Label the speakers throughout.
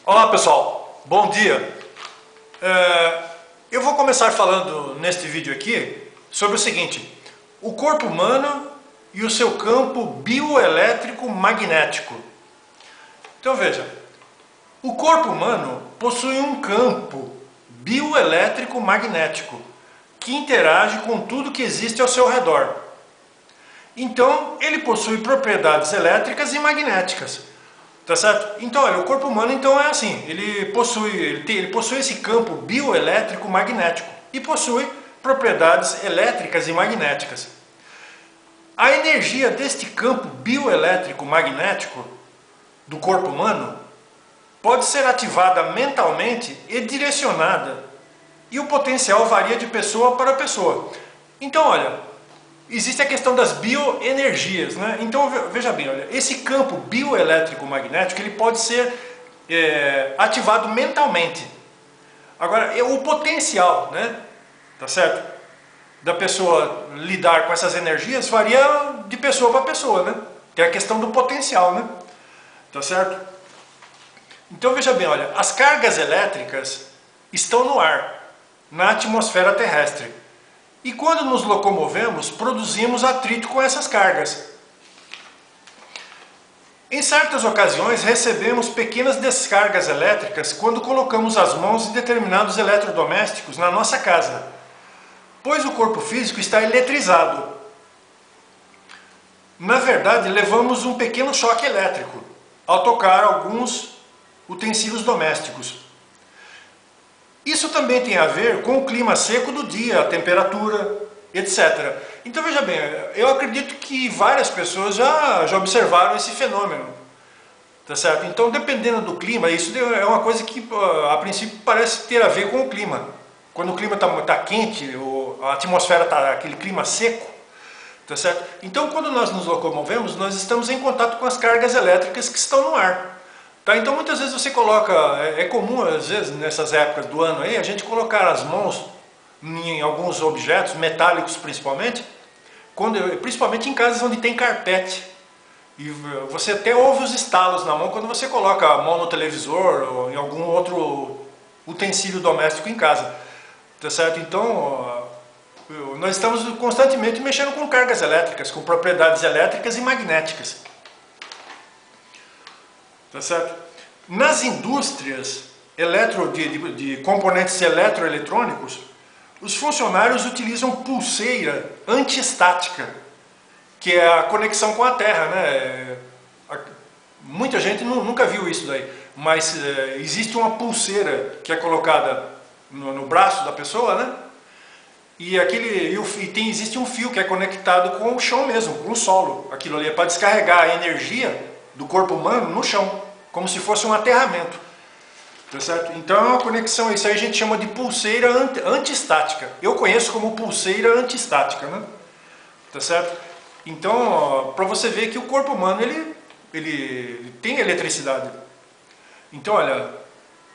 Speaker 1: Olá pessoal, bom dia. Eu vou começar falando neste vídeo aqui sobre o seguinte: o corpo humano e o seu campo bioelétrico magnético. Então veja, o corpo humano possui um campo bioelétrico magnético que interage com tudo que existe ao seu redor. Então ele possui propriedades elétricas e magnéticas. Tá certo? Então, olha, o corpo humano então é assim, ele possui esse campo bioelétrico magnético e possui propriedades elétricas e magnéticas. A energia deste campo bioelétrico magnético do corpo humano pode ser ativada mentalmente e direcionada, e o potencial varia de pessoa para pessoa. Então, olha, existe a questão das bioenergias, né? Então veja bem, olha, esse campo bioelétrico magnético ele pode ser ativado mentalmente. Agora, o potencial, né? Tá certo? Da pessoa lidar com essas energias varia de pessoa para pessoa, né? Tem a questão do potencial, né? Tá certo? Então veja bem, olha, as cargas elétricas estão no ar, na atmosfera terrestre. E quando nos locomovemos, produzimos atrito com essas cargas. Em certas ocasiões, recebemos pequenas descargas elétricas quando colocamos as mãos em determinados eletrodomésticos na nossa casa, pois o corpo físico está eletrizado. Na verdade, levamos um pequeno choque elétrico ao tocar alguns utensílios domésticos. Isso também tem a ver com o clima seco do dia, a temperatura, etc. Então veja bem, eu acredito que várias pessoas já observaram esse fenômeno, tá certo? Então dependendo do clima, isso é uma coisa que a princípio parece ter a ver com o clima. Quando o clima está quente, a atmosfera está aquele clima seco, tá certo? Então quando nós nos locomovemos, nós estamos em contato com as cargas elétricas que estão no ar. Tá, então muitas vezes você coloca, é comum às vezes nessas épocas do ano aí, a gente colocar as mãos em alguns objetos, metálicos principalmente, principalmente em casas onde tem carpete. E você até ouve os estalos na mão quando você coloca a mão no televisor ou em algum outro utensílio doméstico em casa. Tá certo? Então, nós estamos constantemente mexendo com cargas elétricas, com propriedades elétricas e magnéticas. Tá certo? Nas indústrias de componentes eletroeletrônicos, os funcionários utilizam pulseira antiestática, que é a conexão com a Terra, né? Muita gente nunca viu isso daí, mas existe uma pulseira que é colocada no braço da pessoa, né? E existe um fio que é conectado com o chão mesmo, com o solo. Aquilo ali é para descarregar a energia do corpo humano no chão, como se fosse um aterramento, tá certo? Então é uma conexão, isso aí a gente chama de pulseira antiestática. Eu conheço como pulseira antiestática, né? Tá certo? Então, para você ver que o corpo humano ele tem eletricidade. Então, olha,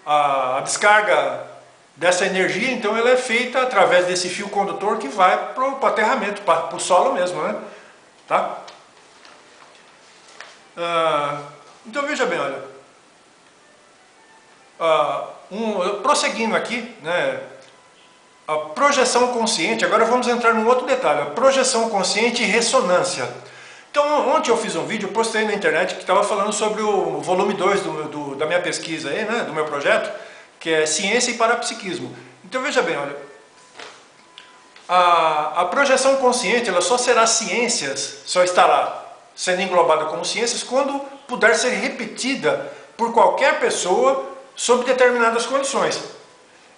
Speaker 1: a descarga dessa energia, então, ela é feita através desse fio condutor que vai para o aterramento, para o solo mesmo, né? Tá? Então veja bem, olha, prosseguindo aqui, né, a projeção consciente, agora vamos entrar num outro detalhe, a projeção consciente e ressonância. Então ontem eu fiz um vídeo, postei na internet que estava falando sobre o volume 2 da minha pesquisa aí, né, do meu projeto, que é Ciência e Parapsiquismo. Então veja bem, olha, a projeção consciente ela só estará sendo englobada como ciências quando puder ser repetida por qualquer pessoa sob determinadas condições.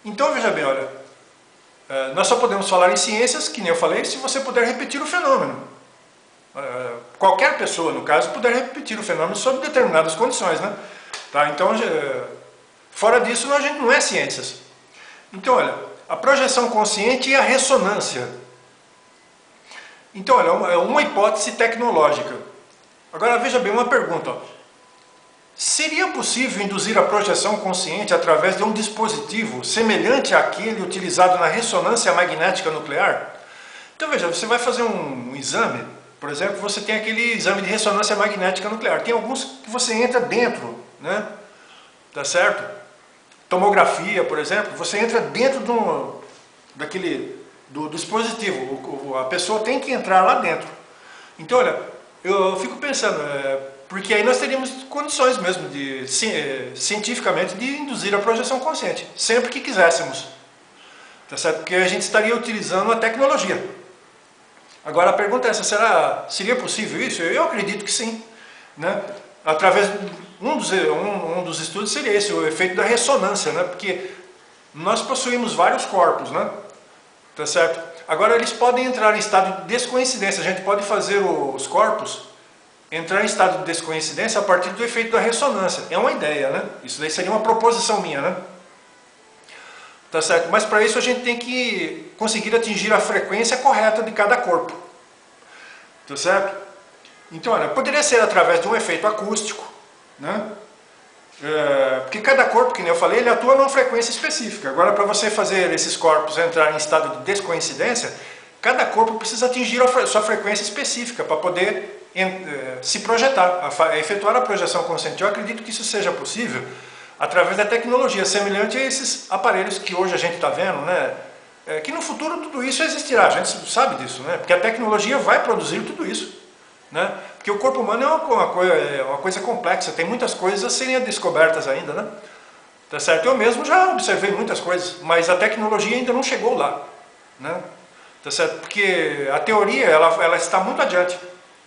Speaker 1: Então veja bem, olha, nós só podemos falar em ciências, que nem eu falei, se você puder repetir o fenômeno. Qualquer pessoa, no caso, puder repetir o fenômeno sob determinadas condições, né? Tá? Então, fora disso, a gente não é ciências. Então, olha, a projeção consciente e a ressonância. Então, olha, é uma hipótese tecnológica. Agora veja bem, uma pergunta. Seria possível induzir a projeção consciente através de um dispositivo semelhante àquele utilizado na ressonância magnética nuclear? Então veja, você vai fazer um exame, por exemplo, você tem aquele exame de ressonância magnética nuclear. Tem alguns que você entra dentro, né, tá certo? Tomografia, por exemplo, você entra dentro do dispositivo, a pessoa tem que entrar lá dentro. Então, olha, eu fico pensando, porque aí nós teríamos condições mesmo, cientificamente, de induzir a projeção consciente, sempre que quiséssemos, tá certo? Porque a gente estaria utilizando a tecnologia. Agora a pergunta é essa, seria possível isso? Eu acredito que sim, né? Através um dos estudos seria esse, o efeito da ressonância, né? Porque nós possuímos vários corpos, né? Tá certo? Agora eles podem entrar em estado de descoincidência, a gente pode fazer os corpos entrar em estado de descoincidência a partir do efeito da ressonância. É uma ideia, né? Isso daí seria uma proposição minha, né? Tá certo? Mas para isso a gente tem que conseguir atingir a frequência correta de cada corpo. Tá certo? Então, olha, poderia ser através de um efeito acústico, né? Porque cada corpo, que nem eu falei, ele atua numa frequência específica. Agora, para você fazer esses corpos entrar em estado de descoincidência, cada corpo precisa atingir a sua frequência específica para poder se projetar, efetuar a projeção consciente. Eu acredito que isso seja possível através da tecnologia, semelhante a esses aparelhos que hoje a gente está vendo, né? Que no futuro tudo isso existirá, a gente sabe disso, né? Porque a tecnologia vai produzir tudo isso, né? Porque o corpo humano é uma coisa complexa, tem muitas coisas a serem descobertas ainda, né? Tá certo? Eu mesmo já observei muitas coisas, mas a tecnologia ainda não chegou lá, né? Tá certo? Porque a teoria ela está muito adiante,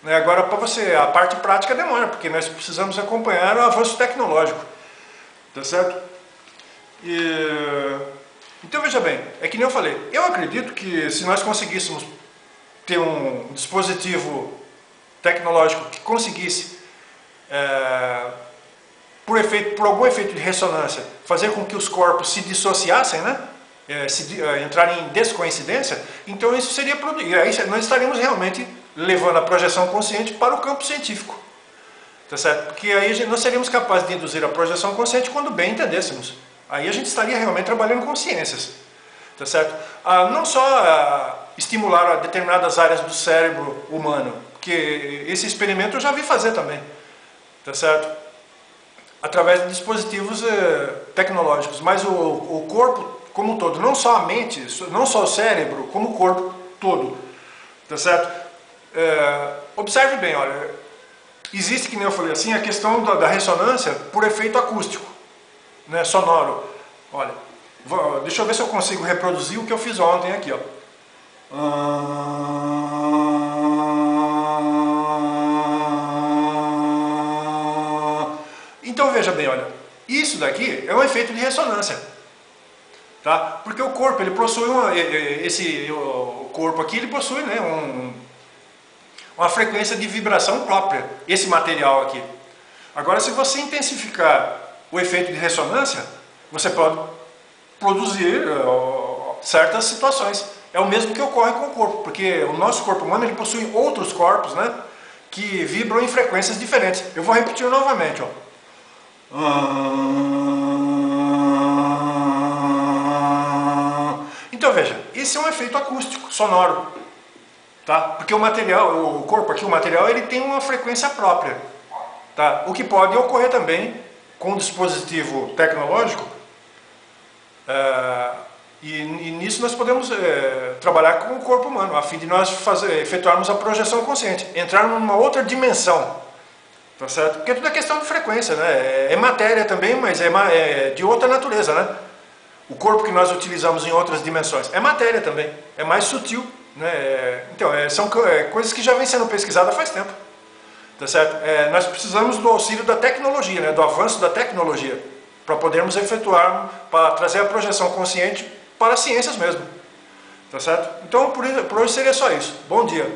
Speaker 1: né? Agora, para você, a parte prática demora, porque nós precisamos acompanhar o avanço tecnológico, tá certo? Então veja bem, é que nem eu falei, eu acredito que se nós conseguíssemos ter um dispositivo tecnológico que conseguisse, por algum efeito de ressonância, fazer com que os corpos se dissociassem, né? Entrarem em descoincidência, então isso seria produzido. Aí nós estaríamos realmente levando a projeção consciente para o campo científico. Tá certo? Porque aí nós seríamos capazes de induzir a projeção consciente quando bem entendêssemos. Aí a gente estaria realmente trabalhando com ciências. Tá certo? Não só estimular determinadas áreas do cérebro humano, porque esse experimento eu já vi fazer também. Tá certo? Através de dispositivos tecnológicos, mas o corpo como um todo, não só a mente, não só o cérebro, como o corpo todo. Tá certo? Observe bem, olha, existe, que nem eu falei assim, a questão da ressonância por efeito acústico, né, sonoro. Olha, deixa eu ver se eu consigo reproduzir o que eu fiz ontem aqui, ó. Então veja bem, olha, isso daqui é um efeito de ressonância, tá? Porque o corpo, ele possui o corpo aqui, ele possui, né, uma frequência de vibração própria, esse material aqui. Agora, se você intensificar o efeito de ressonância, você pode produzir certas situações. É o mesmo que ocorre com o corpo, porque o nosso corpo humano, ele possui outros corpos, né, que vibram em frequências diferentes. Eu vou repetir novamente, ó. Então veja, esse é um efeito acústico, sonoro, tá? Porque o material, o corpo aqui, o material, ele tem uma frequência própria, tá? O que pode ocorrer também com um dispositivo tecnológico, e nisso nós podemos trabalhar com o corpo humano, a fim de nós efetuarmos a projeção consciente, entrar numa outra dimensão, tá certo? Porque tudo é questão de frequência, né? É matéria também, mas é de outra natureza, né? O corpo que nós utilizamos em outras dimensões é matéria também, é mais sutil, né? Então, são coisas que já vêm sendo pesquisadas faz tempo, tá certo? Nós precisamos do auxílio da tecnologia, né? Do avanço da tecnologia, para podermos efetuar, para trazer a projeção consciente para as ciências mesmo, tá certo? Então, por hoje seria só isso. Bom dia!